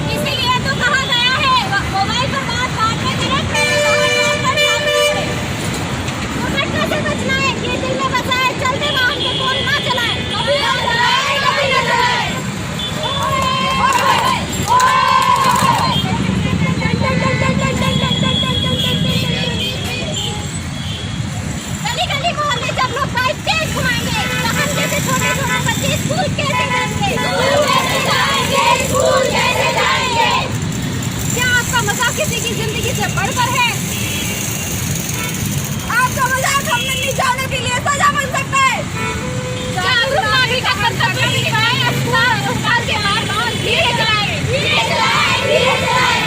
इसीलिए तो कहा गया है मोबाइल पर बात में करें, दुर्घटना से बचना है, ये दिल में बसा है। चलते वाहन को फोन ना चलाएं, कभी ना चलाएं, कभी ना चलाएं। गली गली मोहल्ले जब लोग बाइक तेज घुमाएंगे, वाहन जैसे छोटे छोटे बच्चे स्कूल कैसे जाएंगे? स्कूल कैसे जाएंगे? क्या आपका मजाक किसी की जिंदगी से बढ़कर है? आपका मजाक हम नहीं जाने के लिए सजा बन सकता है। जागरूक नागरिक का कर्तव्य निभाएं, अस्पताल के बाहर धीरे चलाएं, धीरे चलाएं, धीरे चलाएं।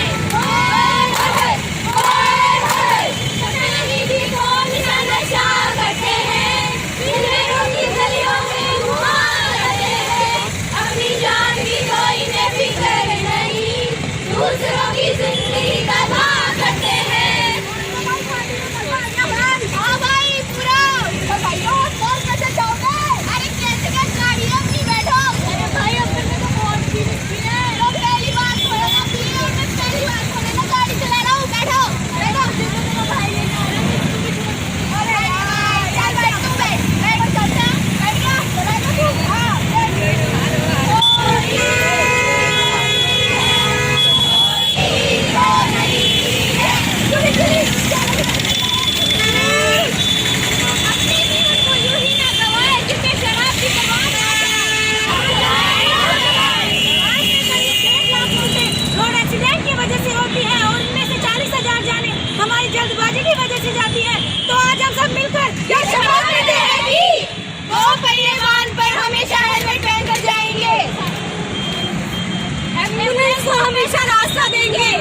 हमेशा रास्ता देंगे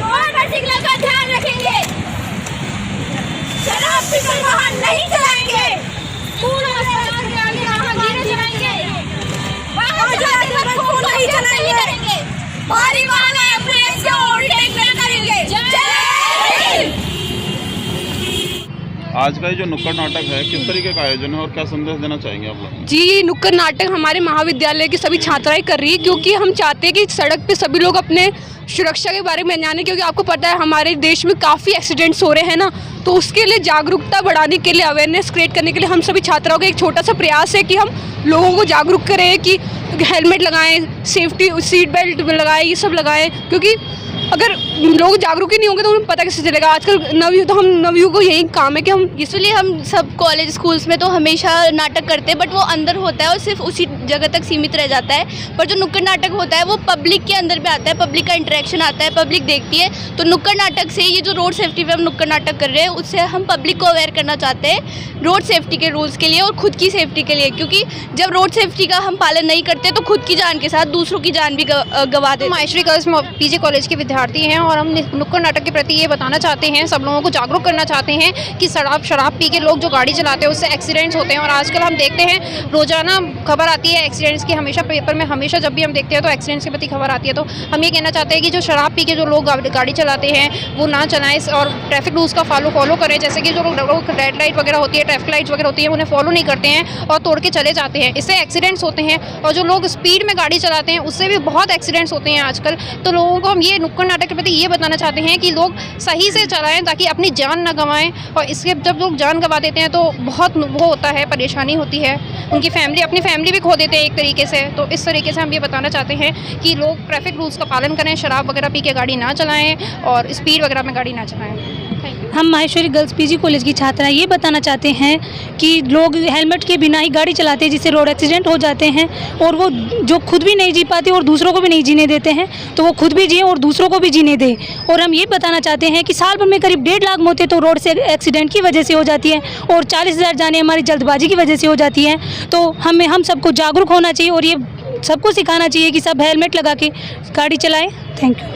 और मोटरसाइकिल का ध्यान रखेंगे। शराब पीकर वाहन नहीं चलाएंगे। स्कूल और अस्पताल के आगे वाहन धीरे चलाएंगे। वाहन चलाते वक्त फोन नहीं चलाएंगे। भारी वाहन एम्बुलेंस को ओवरटेक नहीं करेंगे। आज का ये जो नुक्कड़ नाटक है किस तरीके का आयोजन है और क्या संदेश देना चाहेंगे आप लोग? जी, ये नुक्कड़ नाटक हमारे महाविद्यालय की सभी छात्राएं कर रही है क्योंकि हम चाहते हैं कि सड़क पे सभी लोग अपने सुरक्षा के बारे में जाने, क्योंकि आपको पता है हमारे देश में काफ़ी एक्सीडेंट्स हो रहे हैं ना, तो उसके लिए जागरूकता बढ़ाने के लिए, अवेयरनेस क्रिएट करने के लिए हम सभी छात्राओं का एक छोटा सा प्रयास है कि हम लोगों को जागरूक करें कि हेलमेट लगाएं, सेफ्टी सीट बेल्ट लगाएं, ये सब लगाएं, क्योंकि अगर लोग जागरूक ही नहीं होंगे तो उन्हें पता कैसे चलेगा। आजकल हम नवयुवक को यही काम है कि हम, इसलिए हम सब कॉलेज स्कूल्स में तो हमेशा नाटक करते हैं, बट वो अंदर होता है और सिर्फ उसी जगह तक सीमित रह जाता है। पर जो नुक्कड़ नाटक होता है वो पब्लिक के अंदर भी आता है, पब्लिक का इंटरेक्शन आता है, पब्लिक देखती है। तो नुक्कड़ नाटक से, ये जो रोड सेफ्टी पे हम नुक्कड़ नाटक कर रहे हैं, उससे हम पब्लिक को अवेयर करना चाहते हैं रोड सेफ्टी के रूल्स के लिए और खुद की सेफ्टी के लिए, क्योंकि जब रोड सेफ्टी का हम पालन नहीं करते तो खुद की जान के साथ दूसरों की जान भी गवा देते हैं। माहेश्वरी गर्ल्स पीजी कॉलेज के विद्यार्थी हैं और हम नुक्कड़ नाटक के प्रति ये बताना चाहते हैं, सब लोगों को जागरूक करना चाहते हैं कि शराब पी के लोग जो गाड़ी चलाते हैं उससे एक्सीडेंट्स होते हैं। और आजकल हम देखते हैं रोजाना खबर आती है एक्सीडेंट्स की, हमेशा पेपर में, हमेशा जब भी हम देखते हैं तो एक्सीडेंट्स के प्रति खबर आती है। तो हम ये कहना चाहते हैं कि जो शराब पी के जो लोग गाड़ी चलाते हैं वो ना चलाएं और ट्रैफिक रूल्स का फॉलो करें। जैसे कि जो लोग रेड लाइट वगैरह होती है, ट्रैफिक लाइट्स वगैरह होती है, उन्हें फॉलो नहीं करते हैं और तोड़ के चले जाते हैं, इससे एक्सीडेंट्स होते हैं। और जो लोग स्पीड में गाड़ी चलाते हैं उससे भी बहुत एक्सीडेंट्स होते हैं आजकल। तो लोगों को हम ये नुक्कड़ नाटक के प्रति ये बताना चाहते हैं कि लोग सही से चलाएं ताकि अपनी जान ना गंवाएं। और इसके जब लोग जान गंवा देते हैं तो बहुत वो होता है, परेशानी होती है, उनकी फैमिली, अपनी फैमिली भी खो देते हैं एक तरीके से। तो इस तरीके से हम ये बताना चाहते हैं कि लोग ट्रैफिक रूल्स का पालन करें, शराब वगैरह पी के गाड़ी ना चलाएं और स्पीड वगैरह में गाड़ी ना चलाएं। हम माहेश्वरी गर्ल्स पीजी कॉलेज की छात्रा ये बताना चाहते हैं कि लोग हेलमेट के बिना ही गाड़ी चलाते हैं जिससे रोड एक्सीडेंट हो जाते हैं, और वो जो खुद भी नहीं जी पाते और दूसरों को भी नहीं जीने देते हैं, तो वो खुद भी जिए और दूसरों को भी जीने दें। और हम ये बताना चाहते हैं कि साल भर में करीब 1.5 लाख मौतें तो रोड से एक्सीडेंट की वजह से हो जाती है और 40,000 जाने हमारी जल्दबाजी की वजह से हो जाती हैं। तो हम सबको जागरूक होना चाहिए और ये सबको सिखाना चाहिए कि सब हेलमेट लगा के गाड़ी चलाएँ। Thank you.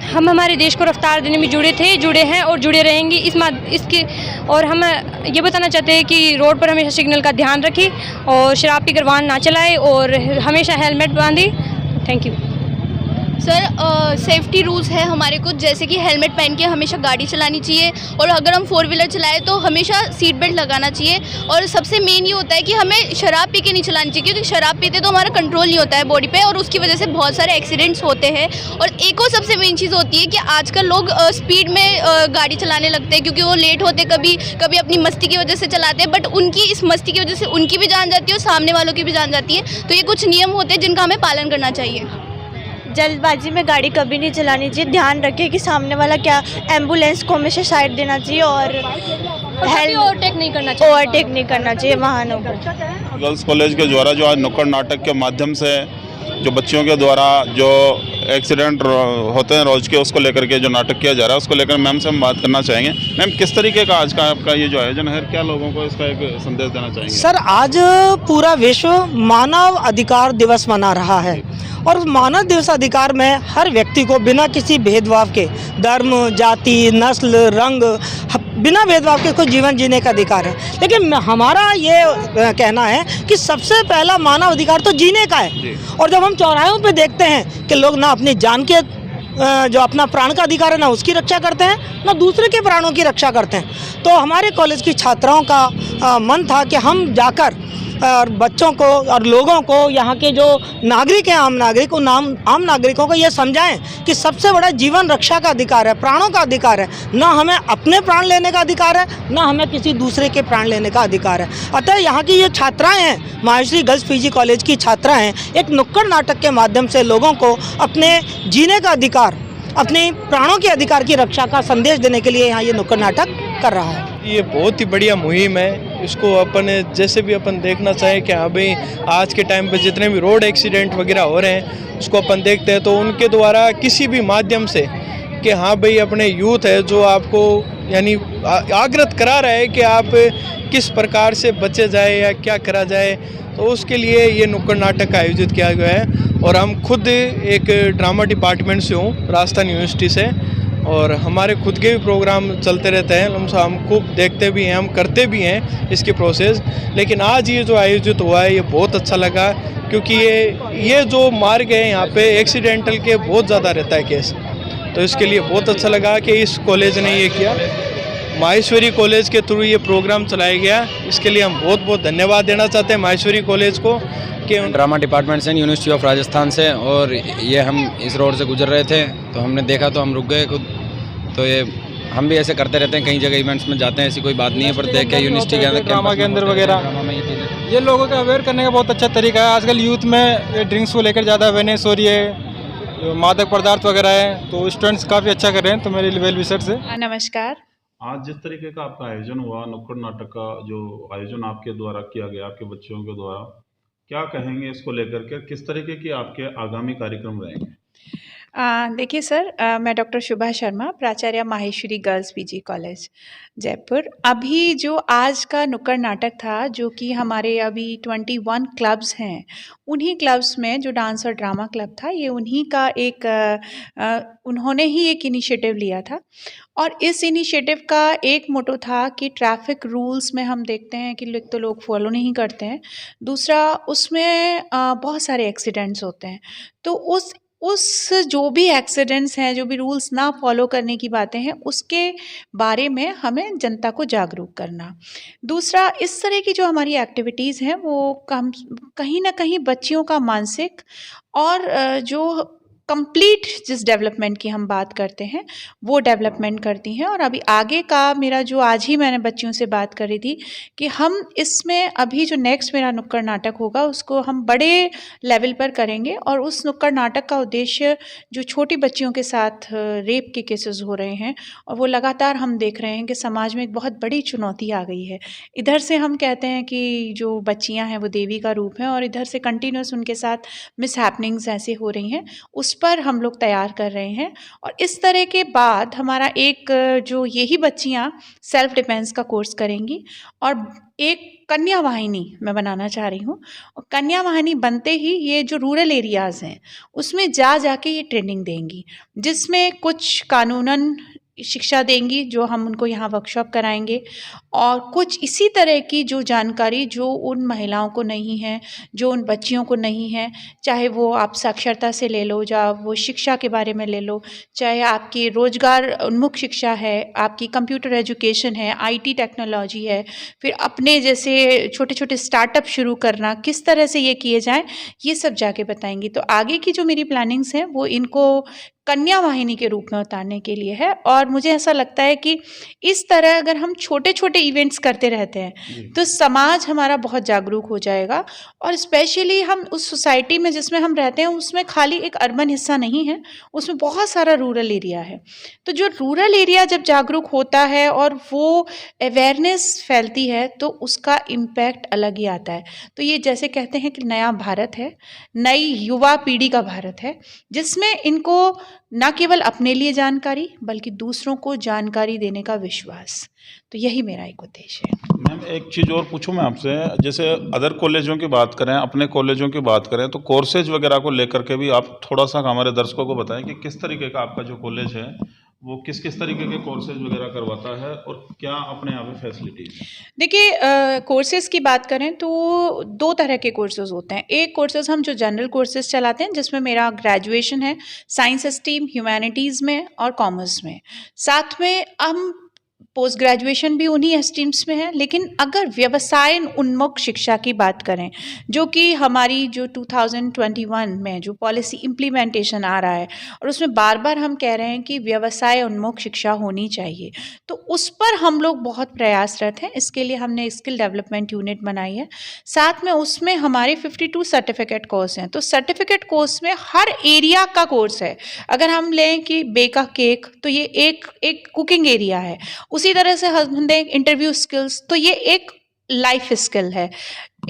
हम हमारे देश को रफ्तार देने में जुड़े हैं और जुड़े रहेंगे इसके। और हम ये बताना चाहते हैं कि रोड पर हमेशा सिग्नल का ध्यान रखें और शराब पीकर वाहन ना चलाएं और हमेशा हेलमेट बांधें। Thank you. Sir safety rules है हमारे कुछ, जैसे कि हेलमेट पहन के हमेशा गाड़ी चलानी चाहिए, और अगर हम 4 व्हीलर चलाएं तो हमेशा सीट बेल्ट लगाना चाहिए। और सबसे मेन ये होता है कि हमें शराब पी के नहीं चलानी चाहिए, क्योंकि शराब पीते तो हमारा कंट्रोल नहीं होता है बॉडी पे, और उसकी वजह से बहुत सारे एक्सीडेंट्स होते हैं। और एक और सबसे मेन चीज़ होती है कि आजकल लोग स्पीड में गाड़ी चलाने लगते हैं, क्योंकि वो लेट होते कभी कभी अपनी मस्ती की वजह से चलाते हैं, बट उनकी इस मस्ती की वजह से उनकी भी जान जाती है और सामने वालों की भी जान जाती है। तो ये कुछ नियम होते हैं जिनका हमें पालन करना चाहिए। जल्दबाजी में गाड़ी कभी नहीं चलानी चाहिए। ध्यान रखें कि सामने वाला क्या, एम्बुलेंस को हमेशा साइड देना चाहिए और ओवरटेक नहीं करना चाहिए वाहनों को। गर्ल्स कॉलेज के द्वारा जो आज नुक्कड़ नाटक के माध्यम से जो बच्चियों के द्वारा जो एक्सीडेंट होते हैं रोज के, उसको लेकर के जो नाटक किया जा रहा है, उसको लेकर मैम से हम बात करना चाहेंगे। मैम, किस तरीके का आज का आपका ये जो आयोजन है, क्या लोगों को इसका एक संदेश देना चाहेंगे? सर, आज पूरा विश्व मानव अधिकार दिवस मना रहा है, और मानव दिवस अधिकार में हर व्यक्ति को बिना किसी भेदभाव के, धर्म, जाति, नस्ल, रंग, बिना भेदभाव के कोई जीवन जीने का अधिकार है। लेकिन हमारा ये कहना है कि सबसे पहला मानव अधिकार तो जीने का है। और जब हम चौराहों पे देखते हैं कि लोग ना अपनी जान के जो अपना प्राण का अधिकार है ना उसकी रक्षा करते हैं, ना दूसरे के प्राणों की रक्षा करते हैं, तो हमारे कॉलेज की छात्राओं का मन था कि हम जाकर और बच्चों को और लोगों को, यहाँ के जो नागरिक हैं, आम नागरिकों को ये समझाएं कि सबसे बड़ा जीवन रक्षा का अधिकार है, प्राणों का अधिकार है। ना हमें अपने प्राण लेने का अधिकार है, ना हमें किसी दूसरे के प्राण लेने का अधिकार है। अतः यहाँ की ये छात्राएं हैं, माहेश्वरी गर्ल्स पीजी कॉलेज की छात्राएं, एक नुक्कड़ नाटक के माध्यम से लोगों को अपने जीने का अधिकार, अपने प्राणों के अधिकार की रक्षा का संदेश देने के लिए यहाँ ये नुक्कड़ नाटक कर रहा है। ये बहुत ही बढ़िया मुहिम है। इसको अपन जैसे भी अपन देखना चाहें कि हाँ भाई, आज के टाइम पे जितने भी रोड एक्सीडेंट वगैरह हो रहे हैं उसको अपन देखते हैं, तो उनके द्वारा किसी भी माध्यम से कि हाँ भाई, अपने यूथ है जो आपको यानी आग्रह करा रहा है कि आप किस प्रकार से बचे जाए या क्या करा जाए, तो उसके लिए ये नुक्कड़ नाटक आयोजित किया गया है। और हम खुद एक ड्रामा डिपार्टमेंट से हूँ, राजस्थान यूनिवर्सिटी से, और हमारे खुद के भी प्रोग्राम चलते रहते हैं, हम खूब देखते भी हैं, हम करते भी हैं इसकी प्रोसेस। लेकिन आज ये जो आयोजित हुआ है ये बहुत अच्छा लगा, क्योंकि ये जो मार्ग है यहाँ पे एक्सीडेंटल के बहुत ज़्यादा रहता है केस, तो इसके लिए बहुत अच्छा लगा कि इस कॉलेज ने ये किया। माहेश्वरी कॉलेज के थ्रू ये प्रोग्राम चलाया गया, इसके लिए हम बहुत बहुत धन्यवाद देना चाहते हैं माहेश्वरी कॉलेज को। कि ड्रामा डिपार्टमेंट से, यूनिवर्सिटी ऑफ राजस्थान से, और ये हम इस रोड से गुजर रहे थे तो हमने देखा तो हम रुक गए खुद। तो ये हम भी ऐसे करते रहते हैं, कई जगह इवेंट्स में जाते हैं, ऐसी कोई बात नहीं है, पर देख के यूनिवर्सिटी के अंदर, ड्रामा के अंदर वगैरह ये लोगों को अवेयर करने का बहुत अच्छा तरीका है। आजकल यूथ में ये ड्रिंक्स को लेकर ज़्यादा अवेयरनेस हो रही है, जो मादक पदार्थ वगैरह है, तो स्टूडेंट्स काफ़ी अच्छा कर रहे हैं। तो मेरे वेल विशर से नमस्कार। आज जिस तरीके का आपका आयोजन हुआ, नुक्कड़ नाटक का जो आयोजन आपके द्वारा किया गया, आपके बच्चों के द्वारा, क्या कहेंगे इसको लेकर के? किस तरीके की आपके आगामी कार्यक्रम रहेंगे? देखिए सर, मैं डॉक्टर शुभा शर्मा, प्राचार्य Maheshwari girls PG college Jaipur. अभी जो आज का नुक्कड़ नाटक था, जो कि हमारे अभी 21 क्लब्स हैं, उन्हीं क्लब्स में जो डांस और ड्रामा क्लब था, ये उन्हीं का एक उन्होंने ही एक इनिशिएटिव लिया था। और इस इनिशिएटिव का एक मोटो था कि ट्रैफिक रूल्स में हम देखते हैं कि तो लोग फॉलो नहीं करते हैं, दूसरा उसमें बहुत सारे एक्सीडेंट्स होते हैं, तो उस जो भी एक्सीडेंट्स हैं, जो भी रूल्स ना फॉलो करने की बातें हैं, उसके बारे में हमें जनता को जागरूक करना। दूसरा, इस तरह की जो हमारी एक्टिविटीज़ हैं वो कहीं ना कहीं बच्चियों का मानसिक और जो कंप्लीट जिस डेवलपमेंट की हम बात करते हैं वो डेवलपमेंट करती हैं। और अभी आगे का मेरा जो, आज ही मैंने बच्चियों से बात करी थी कि हम इसमें अभी जो नेक्स्ट मेरा नुक्कड़ नाटक होगा उसको हम बड़े लेवल पर करेंगे। और उस नुक्कड़ नाटक का उद्देश्य जो छोटी बच्चियों के साथ रेप के केसेस हो रहे हैं, और वो लगातार हम देख रहे हैं कि समाज में एक बहुत बड़ी चुनौती आ गई है। इधर से हम कहते हैं कि जो बच्चियाँ हैं वो देवी का रूप है, और इधर से कंटिन्यूस उनके साथ मिस हैपनिंग्स ऐसे हो रही हैं, उस पर हम लोग तैयार कर रहे हैं। और इस तरह के बाद हमारा एक जो यही बच्चियां सेल्फ डिफेंस का कोर्स करेंगी, और एक कन्या वाहिनी मैं बनाना चाह रही हूँ। और कन्या वाहिनी बनते ही ये जो रूरल एरियाज़ हैं उसमें जाके ये ट्रेनिंग देंगी, जिसमें कुछ कानूनन शिक्षा देंगी, जो हम उनको यहाँ वर्कशॉप कराएंगे, और कुछ इसी तरह की जो जानकारी जो उन महिलाओं को नहीं है, जो उन बच्चियों को नहीं है, चाहे वो आप साक्षरता से ले लो, या वो शिक्षा के बारे में ले लो, चाहे आपकी रोजगार उन्मुख शिक्षा है, आपकी कंप्यूटर एजुकेशन है, आईटी टेक्नोलॉजी है, फिर अपने जैसे छोटे छोटे स्टार्टअप शुरू करना, किस तरह से ये किए जाएं, ये सब जाके बताएंगी। तो आगे की जो मेरी प्लानिंग्स हैं वो इनको कन्या वाहिनी के रूप में उतारने के लिए है। और मुझे ऐसा लगता है कि इस तरह अगर हम छोटे छोटे इवेंट्स करते रहते हैं तो समाज हमारा बहुत जागरूक हो जाएगा। और स्पेशली हम उस सोसाइटी में जिसमें हम रहते हैं उसमें खाली एक अर्बन हिस्सा नहीं है, उसमें बहुत सारा रूरल एरिया है। तो जो रूरल एरिया जब जागरूक होता है और वो अवेयरनेस फैलती है तो उसका इम्पैक्ट अलग ही आता है। तो ये जैसे कहते हैं कि नया भारत है, नई युवा पीढ़ी का भारत है, जिसमें इनको ना केवल अपने लिए जानकारी बल्कि दूसरों को जानकारी देने का विश्वास। तो यही मेरा एक उद्देश्य है। मैम एक चीज़ और पूछूं मैं आपसे, जैसे अदर कॉलेजों की बात करें, अपने कॉलेजों की बात करें, तो कोर्सेज वगैरह को लेकर के भी आप थोड़ा सा हमारे दर्शकों को बताएं कि किस तरीके का आपका जो कॉलेज है वो किस किस तरीके के कोर्सेज वगैरह करवाता है और क्या अपने यहाँ पे फैसिलिटीज है। देखिए कोर्सेज़ की बात करें तो 2 तरह के कोर्सेज़ होते हैं। एक कोर्सेज़ हम जो जनरल कोर्सेज़ चलाते हैं जिसमें मेरा ग्रेजुएशन है साइंस स्ट्रीम, ह्यूमैनिटीज़ में और कॉमर्स में, साथ में हम पोस्ट ग्रेजुएशन भी उन्हीं स्ट्रीम्स में है। लेकिन अगर व्यवसाय उन्मुख शिक्षा की बात करें, जो कि हमारी जो 2021 में जो पॉलिसी इम्प्लीमेंटेशन आ रहा है और उसमें बार बार हम कह रहे हैं कि व्यवसाय उन्मुख शिक्षा होनी चाहिए, तो उस पर हम लोग बहुत प्रयासरत हैं। इसके लिए हमने स्किल डेवलपमेंट यूनिट बनाई है। साथ में उसमें हमारे 52 सर्टिफिकेट कोर्स हैं। तो सर्टिफिकेट कोर्स में हर एरिया का कोर्स है। अगर हम लें कि बेक अ केक, तो ये एक कुकिंग एरिया है। उसी तरह से हम दें इंटरव्यू स्किल्स, तो ये एक लाइफ स्किल है।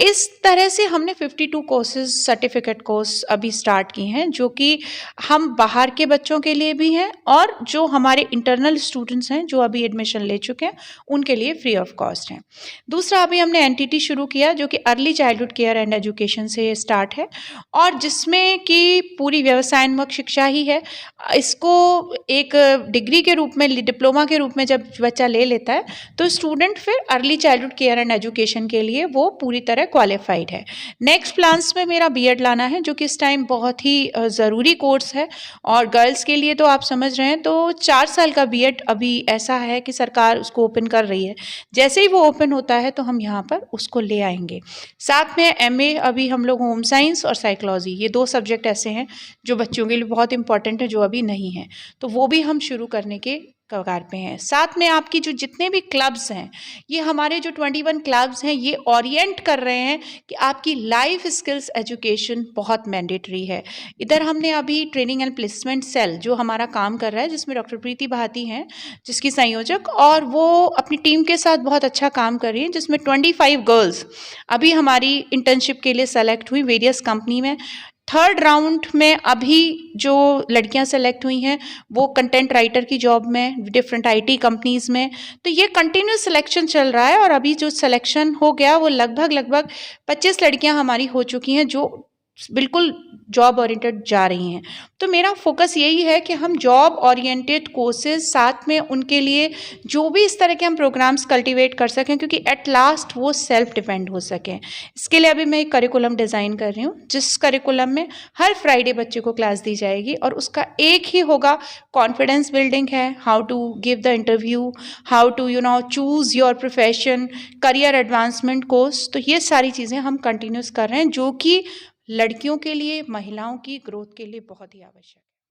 इस तरह से हमने 52 कोर्सेज सर्टिफिकेट कोर्स अभी स्टार्ट की हैं, जो कि हम बाहर के बच्चों के लिए भी हैं और जो हमारे इंटरनल स्टूडेंट्स हैं जो अभी एडमिशन ले चुके हैं उनके लिए फ्री ऑफ कॉस्ट हैं। दूसरा अभी हमने एनटीटी शुरू किया जो कि early childhood care and education से स्टार्ट है और जिसमें कि पूरी व्यवसायोन्मुख शिक्षा ही है। इसको एक डिग्री के रूप में, डिप्लोमा के रूप में जब बच्चा ले लेता है तो स्टूडेंट फिर early childhood care and education के लिए वो पूरी तरह क्वालिफाइड है। नेक्स्ट प्लान्स में मेरा बीएड लाना है, जो कि इस टाइम बहुत ही ज़रूरी कोर्स है और गर्ल्स के लिए तो आप समझ रहे हैं। तो 4 साल का बीएड अभी ऐसा है कि सरकार उसको ओपन कर रही है। जैसे ही वो ओपन होता है तो हम यहाँ पर उसको ले आएंगे। साथ में एमए अभी हम लोग होम साइंस और साइकोलॉजी, ये 2 सब्जेक्ट ऐसे हैं जो बच्चों के लिए बहुत इंपॉर्टेंट है, जो अभी नहीं है, तो वो भी हम शुरू करने के कगार पे हैं। साथ में आपकी जो जितने भी क्लब्स हैं, ये हमारे जो 21 क्लब्स हैं, ये ओरिएंट कर रहे हैं कि आपकी लाइफ स्किल्स एजुकेशन बहुत मैंडेटरी है। इधर हमने अभी ट्रेनिंग एंड प्लेसमेंट सेल जो हमारा काम कर रहा है, जिसमें डॉक्टर प्रीति भाती हैं जिसकी संयोजक, और वो अपनी टीम के साथ बहुत अच्छा काम कर रही हैं, जिसमें 25 गर्ल्स अभी हमारी इंटर्नशिप के लिए सेलेक्ट हुई वेरियस कंपनी में। 3rd राउंड में अभी जो लड़कियां सेलेक्ट हुई हैं वो कंटेंट राइटर की जॉब में डिफरेंट आईटी कंपनीज़ में। तो ये कंटिन्यूस सिलेक्शन चल रहा है और अभी जो सिलेक्शन हो गया वो लगभग 25 लड़कियां हमारी हो चुकी हैं जो बिल्कुल जॉब ओरिएंटेड जा रही हैं। तो मेरा फोकस यही है कि हम जॉब ओरिएंटेड कोर्सेज साथ में उनके लिए जो भी इस तरह के हम प्रोग्राम्स कल्टीवेट कर सकें, क्योंकि एट लास्ट वो सेल्फ डिपेंड हो सकें। इसके लिए अभी मैं एक करिकुलम डिज़ाइन कर रही हूँ, जिस करिकुलम में हर फ्राइडे बच्चे को क्लास दी जाएगी और उसका एक ही होगा, कॉन्फिडेंस बिल्डिंग है, how to give the interview, how to choose your profession, career advancement course. तो ये सारी चीज़ें हम कंटिन्यूस कर रहे हैं, जो कि लड़कियों के लिए, महिलाओं की ग्रोथ के लिए बहुत ही आवश्यक है।